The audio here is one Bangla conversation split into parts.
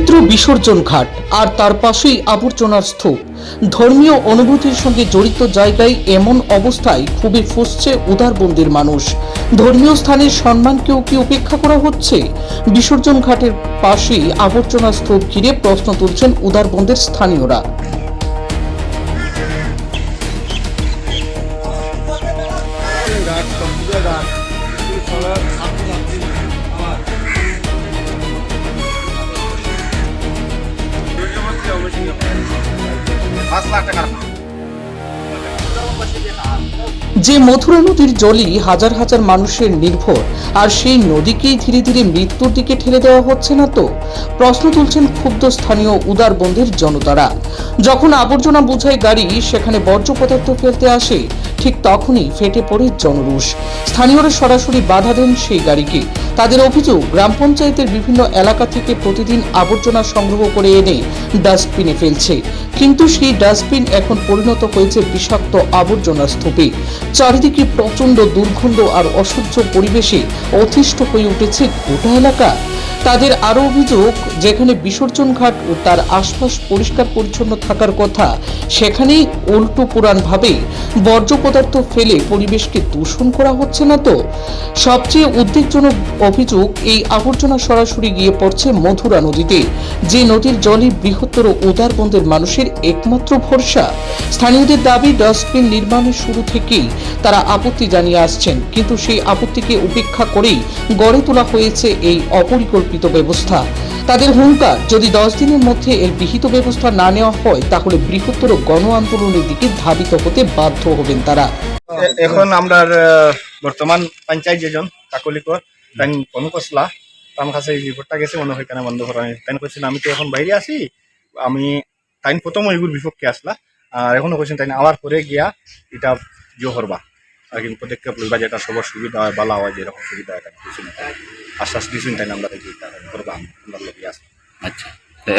পবিত্র বিসর্জন ঘাট আর তার পাশেই আবর্জনার স্তূপ। ধর্মীয় অনুভূতির সঙ্গে জড়িত জায়গায় এমন অবস্থায় খুবই ফুঁসছে উদারবন্দির মানুষ। ধর্মীয় স্থানের সম্মানকেও কি উপেক্ষা করা হচ্ছে? বিসর্জন ঘাটের পাশেই আবর্জনা স্তূপ ঘিরে প্রশ্ন তুলছেন উদারবন্দের স্থানীয়রা। যে মথুরা নদীর জলই হাজার হাজার মানুষের নির্ভর, আর সেই নদীকেই ধীরে ধীরে মৃত্যুর দিকে ঠেলে দেওয়া হচ্ছে না তো? প্রশ্ন তুলছেন ক্ষুব্ধ স্থানীয় উদারবন্দের জনতারা। যখন আবর্জনা বোঝাই গাড়ি সেখানে বর্জ্য পদার্থ ফেলতে আসে, ঠিক তখনই ফেটে পড়ে জনরোষ। স্থানীয়রা সরাসরি বাধা দেন সেই গাড়িকে। তাদের অভিযোগ, গ্রাম পঞ্চায়েতের বিভিন্ন এলাকা থেকে প্রতিদিন আবর্জনা সংগ্রহ করে এনে ডাস্টবিনে ফেলছে, কিন্তু সেই ডাস্টবিন এখন পরিণত হয়েছে বিষাক্ত আবর্জনা স্তূপে। চারিদিকে প্রচন্ড দুর্গন্ধ আর অসহ্য পরিবেশে অতিষ্ঠ হয়ে উঠেছে গোটা এলাকা। তাদের আরো অভিযোগ, যেখানে বিসর্জন ঘাট ও তার আশপাশ পরিষ্কার পরিচ্ছন্ন থাকার কথা, সেখানেই উল্টো পুরাণ ভাবে বর্জ্য পদার্থ ফেলে পরিবেশকে দূষণ করা হচ্ছে না তো? সবচেয়ে উদ্বেগজনক অভিযোগ, এই আবর্জনা সরাসরি গিয়ে পড়ছে মথুরা নদীতে, যে নদীর জলই বৃহত্তর উদারবন্দের মানুষের একমাত্র ভরসা। স্থানীয়দের দাবি, ডাস্টবিন নির্মাণের শুরু থেকেই তারা আপত্তি জানিয়ে আসছেন, কিন্তু সেই আপত্তিকে উপেক্ষা করেই গড়ে তোলা হয়েছে এই অপরিকল্পিত ব্যবস্থা। তাদের হুঙ্কার, যদি 10 দিনের মধ্যে এর বিহিত ব্যবস্থা না নেওয়া হয় তাহলে বৃহত্তর গণ আন্দোলনের দিকে ধাবিত হতে বাধ্য হবেন তারা। এখন আমরা বর্তমান পঞ্চায়েত যেজন কাকলিকর তাই ফোন করছিলা, আমার কাছে এই রিপোর্টটা গেছে মনে হয় কেন বন্ধ করা। তাই করছেন আমি তো এখন বাইরে আছি, আমি তাই প্রথম ওইগুলোর বিপক্ষে আসলা, আর এখনো করছেন তাই আবার পরে গিয়া এটা জো করবা আর কিন্তু পদক্ষেপ লইবা, যেটা সবার সুবিধা হয়, বালা হয়, যেরকম সুবিধা হয় কিছু না আশ্বাস দিয়েছেন তাই আমরা করবা আমরা লোক আছে। আচ্ছা,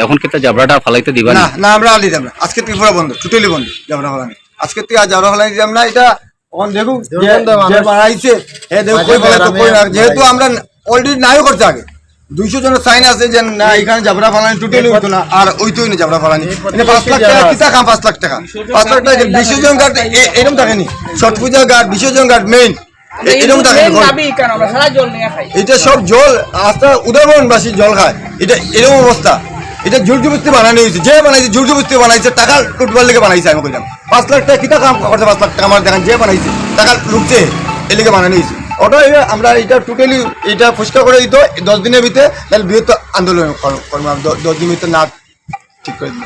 এখন কি জাবরাটা ফালাইতে দিবা না? না, আমরা আলি যাব না। আজকে ত্রিপুরা বন্ধ, টোটালি বন্ধ জাবরা ফালানি। আজকে তুই আর জাবরা ফালানি যাব না। এটা এখন দেখুন যে বানাইছে হে দেখো কই বলে তো কই না, যেহেতু আমরা অলরেডি নাইও করতে আগে 200 জনের সাইন আছে যে না এখানে জাবরা ফালানি টোটালি হইতো না, আর ওইতোই না জাবরা ফালানি। এটা 5 লাখ টাকা কিতা কাম, 5 লাখ টাকা 5 লাখ টাকা বিসর্জন ঘাট এরকম থাকেনি। ছট পূজা ঘাট, বিসর্জন ঘাট মেইন এরকম থাকেনি। এটা সব জল আস্তে উদারবনবাসী জল খায়, এটা এরকম অবস্থা। এটা জোর জবরদস্তি বানানো হয়েছে, যে বানাইছে জোর জবরদস্তি বানাইছে, টাকা লুটবার লেগে বানাইছে। আমি কইলাম 5 লাখ টাকা কিতা কাম করছে, 5 লাখ টাকা আমার দেখেন যে বানাইছে টাকা লুটছে, এর লেগে বানানো হয়েছে। ওটা আমরা এটা টোটালি এটা পরিষ্কার করে দিত 10 দিনের ভিতরে, তাহলে বৃহত্তর আন্দোলন করবো। 10 দিনের ভিতরে না ঠিক করে দিল।